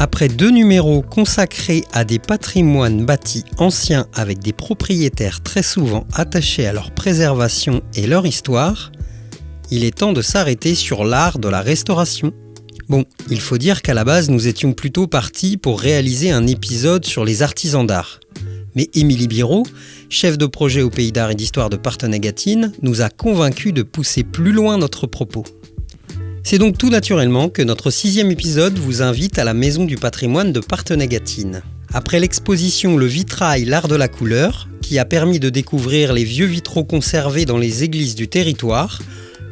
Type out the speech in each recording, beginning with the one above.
Après 2 numéros consacrés à des patrimoines bâtis anciens avec des propriétaires très souvent attachés à leur préservation et leur histoire, il est temps de s'arrêter sur l'art de la restauration. Bon, il faut dire qu'à la base, nous étions plutôt partis pour réaliser un épisode sur les artisans d'art. Mais Émilie Biraud, chef de projet au Pays d'Art et d'Histoire de Parthenay-Gâtine, nous a convaincus de pousser plus loin notre propos. C'est donc tout naturellement que notre 6e épisode vous invite à la Maison du patrimoine de Parthenay-Gâtine. Après l'exposition Le vitrail, l'art de la couleur, qui a permis de découvrir les vieux vitraux conservés dans les églises du territoire,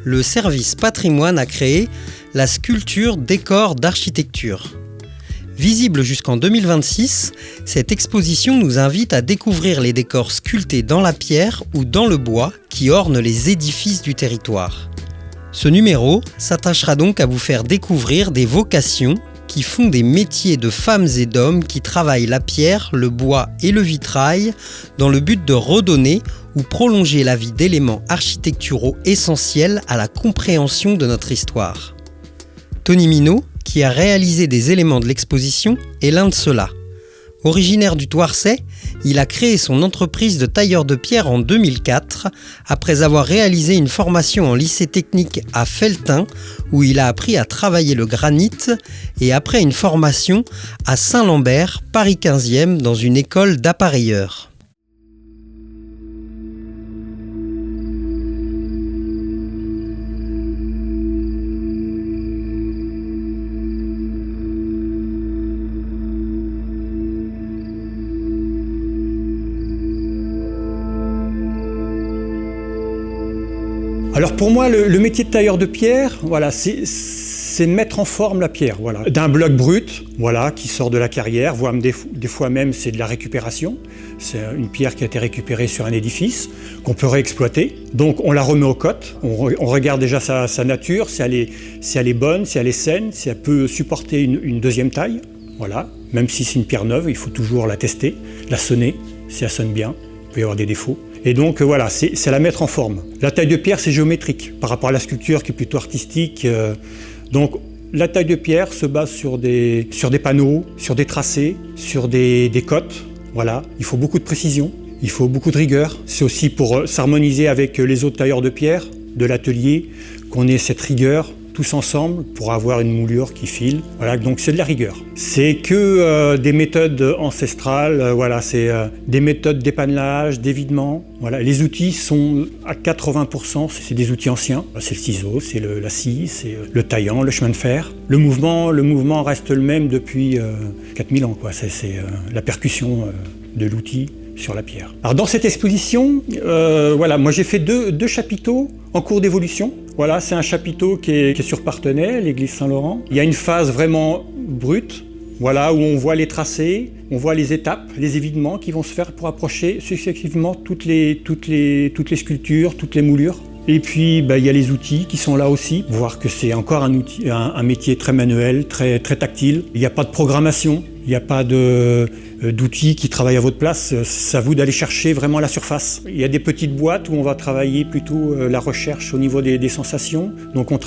le service patrimoine a créé la sculpture décor d'architecture. Visible jusqu'en 2026, cette exposition nous invite à découvrir les décors sculptés dans la pierre ou dans le bois qui ornent les édifices du territoire. Ce numéro s'attachera donc à vous faire découvrir des vocations qui font des métiers de femmes et d'hommes qui travaillent la pierre, le bois et le vitrail dans le but de redonner ou prolonger la vie d'éléments architecturaux essentiels à la compréhension de notre histoire. Tony Minot, qui a réalisé des éléments de l'exposition, est l'un de ceux-là. Originaire du Thouarçais, il a créé son entreprise de tailleur de pierre en 2004, après avoir réalisé une formation en lycée technique à Felletin, où il a appris à travailler le granit, et après une formation à Saint-Lambert, Paris 15e, dans une école d'appareilleurs. Alors pour moi, le métier de tailleur de pierre, voilà, c'est mettre en forme la pierre, voilà, d'un bloc brut, voilà, qui sort de la carrière, voire des fois même c'est de la récupération. C'est une pierre qui a été récupérée sur un édifice qu'on peut réexploiter. Donc on la remet aux cotes, on regarde déjà sa nature, si elle est bonne, si elle est saine, si elle peut supporter une deuxième taille, voilà. Même si c'est une pierre neuve, il faut toujours la tester, la sonner, si elle sonne bien, il peut y avoir des défauts. Et donc voilà, c'est la mettre en forme. La taille de pierre, c'est géométrique par rapport à la sculpture qui est plutôt artistique. Donc la taille de pierre se base sur des panneaux, sur des tracés, sur des cotes. Voilà, il faut beaucoup de précision, il faut beaucoup de rigueur. C'est aussi pour s'harmoniser avec les autres tailleurs de pierre de l'atelier qu'on ait cette rigueur tous ensemble pour avoir une moulure qui file. Voilà, donc c'est de la rigueur. C'est que des méthodes ancestrales, voilà, c'est des méthodes d'épanelage, d'évidement. Voilà, les outils sont à 80%, c'est des outils anciens. C'est le ciseau, c'est la scie, c'est le taillant, le chemin de fer. Le mouvement reste le même depuis 4000 ans, quoi. C'est la percussion de l'outil sur la pierre. Alors dans cette exposition, voilà, moi j'ai fait deux chapiteaux en cours d'évolution. Voilà, c'est un chapiteau qui est sur Parthenay, l'église Saint-Laurent. Il y a une phase vraiment brute, voilà, où on voit les tracés, on voit les étapes, les évidements qui vont se faire pour approcher successivement toutes les sculptures, toutes les moulures. Et puis il y a les outils qui sont là aussi, voir que c'est encore un métier très manuel, très tactile. Il n'y a pas de programmation, il n'y a pas d'outils qui travaillent à votre place, c'est à vous d'aller chercher vraiment la surface. Il y a des petites boîtes où on va travailler plutôt la recherche au niveau des sensations. Donc on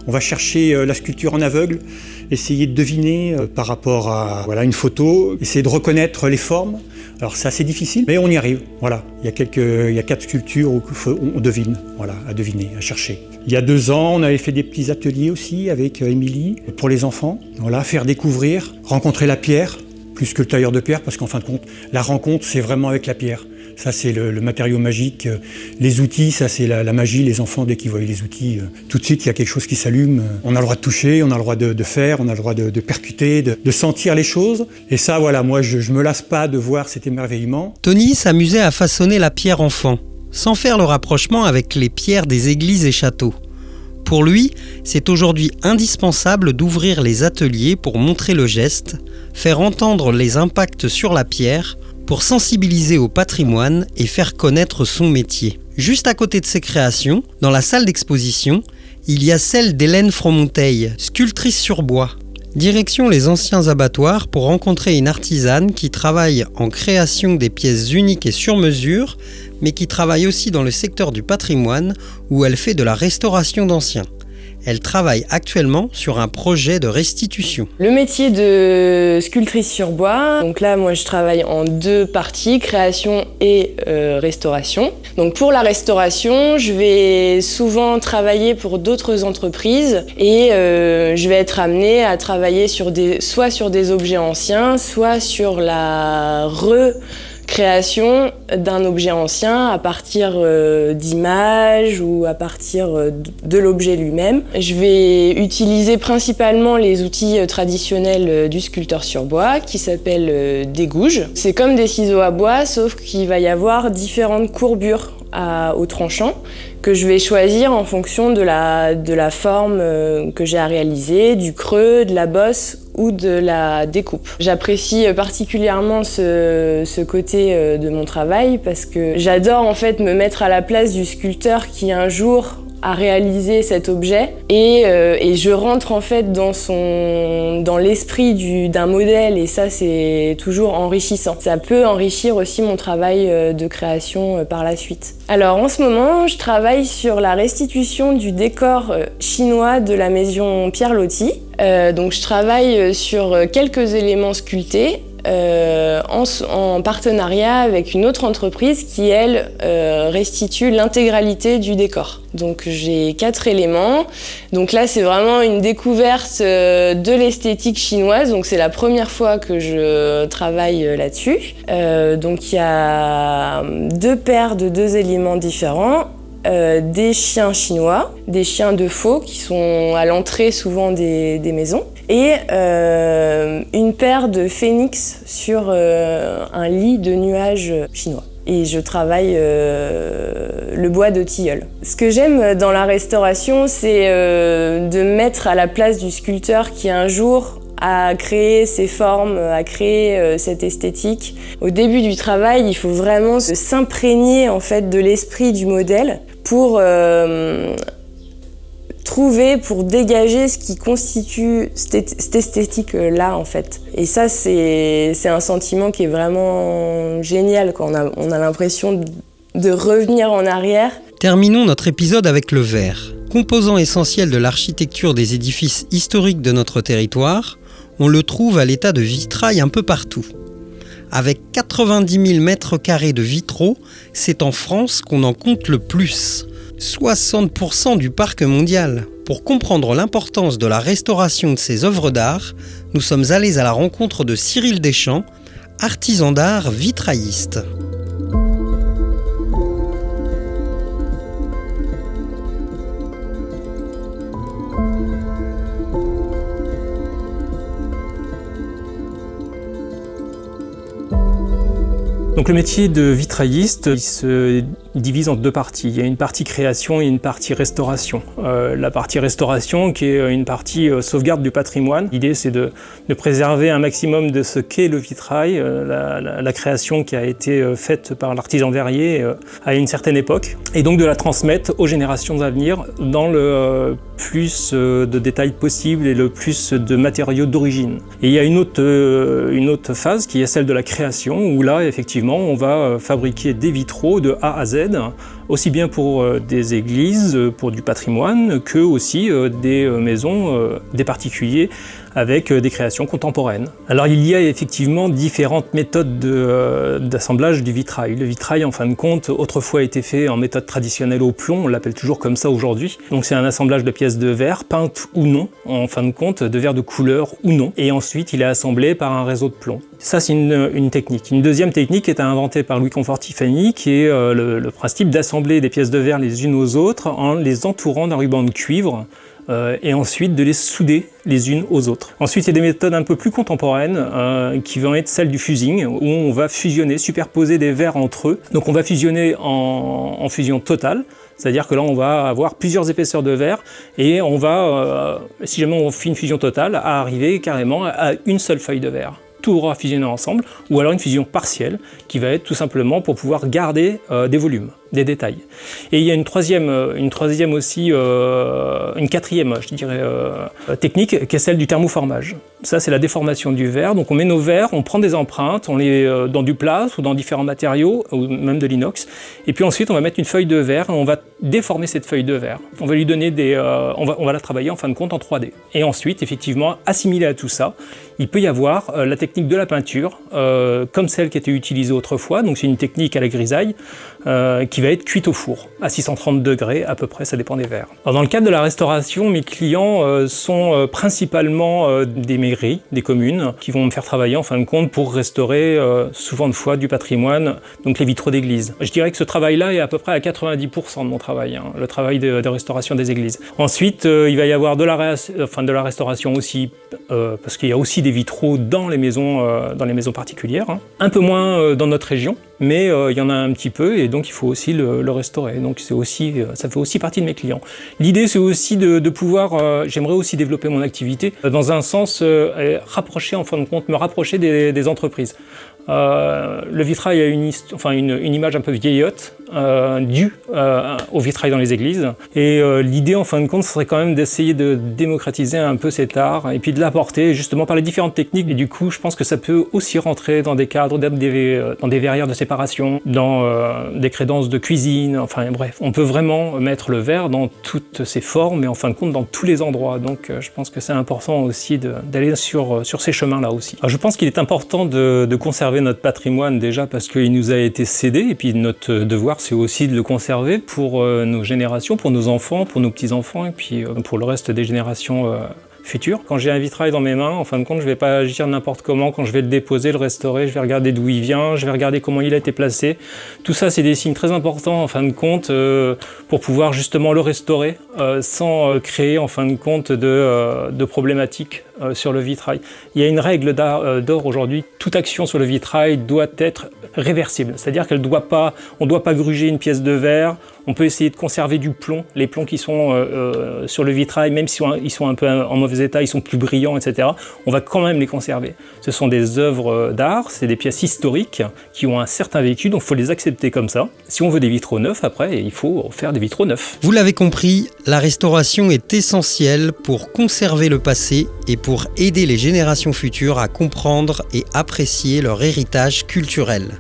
va chercher la sculpture en aveugle, essayer de deviner par rapport à une photo, essayer de reconnaître les formes. Alors c'est assez difficile, mais on y arrive. Voilà, il y a 4 sculptures où on devine, voilà, à deviner, à chercher. Il y a 2 ans, on avait fait des petits ateliers aussi avec Émilie pour les enfants. Voilà, faire découvrir, rencontrer la pierre, plus que le tailleur de pierre, parce qu'en fin de compte, la rencontre, c'est vraiment avec la pierre. Ça, c'est le matériau magique. Les outils, ça, c'est la magie. Les enfants, dès qu'ils voient les outils, tout de suite, il y a quelque chose qui s'allume. On a le droit de toucher, on a le droit de faire, on a le droit de percuter, de sentir les choses. Et ça, voilà, moi, je me lasse pas de voir cet émerveillement. Tony s'amusait à façonner la pierre enfant, sans faire le rapprochement avec les pierres des églises et châteaux. Pour lui, c'est aujourd'hui indispensable d'ouvrir les ateliers pour montrer le geste, faire entendre les impacts sur la pierre, pour sensibiliser au patrimoine et faire connaître son métier. Juste à côté de ses créations, dans la salle d'exposition, il y a celle d'Hélène Fromonteil, sculptrice sur bois. Direction les anciens abattoirs pour rencontrer une artisane qui travaille en création des pièces uniques et sur mesure, mais qui travaille aussi dans le secteur du patrimoine où elle fait de la restauration d'anciens. Elle travaille actuellement sur un projet de restitution. Le métier de sculptrice sur bois, donc là moi je travaille en 2 parties, création et restauration. Donc pour la restauration, je vais souvent travailler pour d'autres entreprises et je vais être amenée à travailler soit sur des objets anciens, soit sur la création d'un objet ancien à partir d'images ou à partir de l'objet lui-même. Je vais utiliser principalement les outils traditionnels du sculpteur sur bois qui s'appellent des gouges. C'est comme des ciseaux à bois sauf qu'il va y avoir différentes courbures au tranchant que je vais choisir en fonction de la forme que j'ai à réaliser, du creux, de la bosse ou de la découpe. J'apprécie particulièrement ce côté de mon travail parce que j'adore en fait me mettre à la place du sculpteur qui un jour a réalisé cet objet et je rentre en fait dans l'esprit d'un modèle et ça c'est toujours enrichissant. Ça peut enrichir aussi mon travail de création par la suite. Alors en ce moment je travaille sur la restitution du décor chinois de la maison Pierre Loti. Donc je travaille sur quelques éléments sculptés en partenariat avec une autre entreprise qui, elle, restitue l'intégralité du décor. Donc j'ai 4 éléments. Donc là, c'est vraiment une découverte de l'esthétique chinoise. Donc c'est la première fois que je travaille là-dessus. Donc il y a 2 paires de 2 éléments différents. Des chiens chinois, des chiens de faux qui sont à l'entrée souvent des maisons et une paire de phénix sur un lit de nuages chinois. Et je travaille le bois de tilleul. Ce que j'aime dans la restauration, c'est de mettre à la place du sculpteur qui un jour a créé ces formes, a créé cette esthétique. Au début du travail, il faut vraiment s'imprégner en fait de l'esprit du modèle pour dégager ce qui constitue cette esthétique-là en fait. Et ça, c'est un sentiment qui est vraiment génial quand on a l'impression de revenir en arrière. Terminons notre épisode avec le verre. Composant essentiel de l'architecture des édifices historiques de notre territoire, on le trouve à l'état de vitrail un peu partout. Avec 90 000 mètres carrés de vitraux, c'est en France qu'on en compte le plus. 60% du parc mondial. Pour comprendre l'importance de la restauration de ces œuvres d'art, nous sommes allés à la rencontre de Cyril Deschamps, artisan d'art vitrailliste. Donc le métier de vitrailliste, il se divise en 2 parties. Il y a une partie création et une partie restauration. La partie restauration qui est une partie sauvegarde du patrimoine. L'idée c'est de préserver un maximum de ce qu'est le vitrail, la création qui a été faite par l'artisan verrier à une certaine époque, et donc de la transmettre aux générations à venir dans le plus de détails possible et le plus de matériaux d'origine. Et il y a une autre phase qui est celle de la création, où là effectivement on va fabriquer des vitraux de A à Z, aussi bien pour des églises, pour du patrimoine, que aussi des maisons, des particuliers, avec des créations contemporaines. Alors il y a effectivement différentes méthodes d'assemblage du vitrail. Le vitrail, en fin de compte, autrefois a été fait en méthode traditionnelle au plomb, on l'appelle toujours comme ça aujourd'hui. Donc c'est un assemblage de pièces de verre, peintes ou non, en fin de compte, de verre de couleur ou non. Et ensuite il est assemblé par un réseau de plomb. Ça c'est une technique. Une deuxième technique est inventée par Louis Conforti-Fanny, qui est le principe d'assembler des pièces de verre les unes aux autres en les entourant d'un ruban de cuivre, et ensuite de les souder les unes aux autres. Ensuite, il y a des méthodes un peu plus contemporaines qui vont être celles du fusing, où on va fusionner, superposer des verres entre eux. Donc on va fusionner en fusion totale, c'est-à-dire que là on va avoir plusieurs épaisseurs de verre et on va, si jamais on fait une fusion totale, à arriver carrément à une seule feuille de verre. Tout aura fusionné ensemble, ou alors une fusion partielle qui va être tout simplement pour pouvoir garder des volumes. des détails. Et il y a une quatrième, je dirais, technique, qui est celle du thermoformage. Ça, c'est la déformation du verre. Donc on met nos verres, on prend des empreintes, on les dans du plâtre ou dans différents matériaux, ou même de l'inox. Et puis ensuite, on va mettre une feuille de verre et on va déformer cette feuille de verre. On va lui donner on va la travailler en fin de compte en 3D. Et ensuite, effectivement, assimilé à tout ça, il peut y avoir la technique de la peinture, comme celle qui était utilisée autrefois. Donc c'est une technique à la grisaille qui va être cuite au four à 630 degrés à peu près, ça dépend des verres. Alors, dans le cadre de la restauration, mes clients sont principalement des mairies, des communes, qui vont me faire travailler en fin de compte pour restaurer souvent de fois du patrimoine, donc les vitraux d'église. Je dirais que ce travail-là est à peu près à 90% de mon travail, le travail de restauration des églises. Ensuite, il va y avoir de la restauration aussi, parce qu'il y a aussi des vitraux dans les maisons particulières, un peu moins dans notre région, mais il y en a un petit peu et donc il faut aussi le restaurer. Donc ça fait aussi partie de mes clients. L'idée, c'est aussi de pouvoir, j'aimerais aussi développer mon activité dans un sens rapprocher, en fin de compte, me rapprocher des entreprises. Le vitrail a une image un peu vieillotte, due au vitrail dans les églises. Et l'idée, en fin de compte, ce serait quand même d'essayer de démocratiser un peu cet art et puis de l'apporter justement par les différentes techniques. Et du coup, je pense que ça peut aussi rentrer dans des cadres, dans des verrières de séparation, dans des crédences de cuisine. Enfin bref, on peut vraiment mettre le verre dans toutes ses formes et en fin de compte dans tous les endroits. Donc je pense que c'est important aussi d'aller sur ces chemins-là aussi. Alors, je pense qu'il est important de conserver notre patrimoine déjà parce qu'il nous a été cédé et puis notre devoir c'est aussi de le conserver pour nos générations, pour nos enfants, pour nos petits-enfants et puis pour le reste des générations futures. Quand j'ai un vitrail dans mes mains, en fin de compte, je ne vais pas agir n'importe comment. Quand je vais le déposer, le restaurer, je vais regarder d'où il vient, je vais regarder comment il a été placé. Tout ça, c'est des signes très importants en fin de compte pour pouvoir justement le restaurer sans créer en fin de compte de problématiques sur le vitrail. Il y a une règle d'or aujourd'hui, toute action sur le vitrail doit être réversible, c'est-à-dire qu'on ne doit pas gruger une pièce de verre, on peut essayer de conserver du plomb, les plombs qui sont sur le vitrail, même si ils sont un peu en mauvais état, ils sont plus brillants, etc., on va quand même les conserver. Ce sont des œuvres d'art, c'est des pièces historiques qui ont un certain vécu, donc il faut les accepter comme ça. Si on veut des vitraux neufs, après, il faut faire des vitraux neufs. Vous l'avez compris, la restauration est essentielle pour conserver le passé et pour aider les générations futures à comprendre et apprécier leur héritage culturel.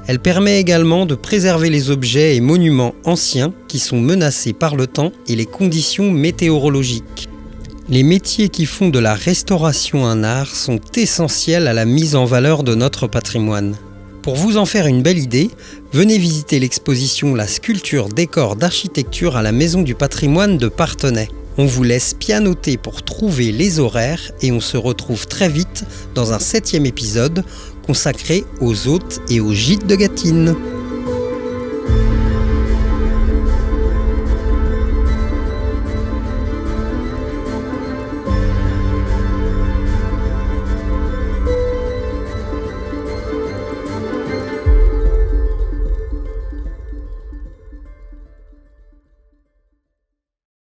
Elle permet également de préserver les objets et monuments anciens qui sont menacés par le temps et les conditions météorologiques. Les métiers qui font de la restauration un art sont essentiels à la mise en valeur de notre patrimoine. Pour vous en faire une belle idée, venez visiter l'exposition La sculpture décor d'architecture à la Maison du patrimoine de Parthenay. On vous laisse pianoter pour trouver les horaires et on se retrouve très vite dans un 7e épisode consacré aux hôtes et aux gîtes de Gâtine.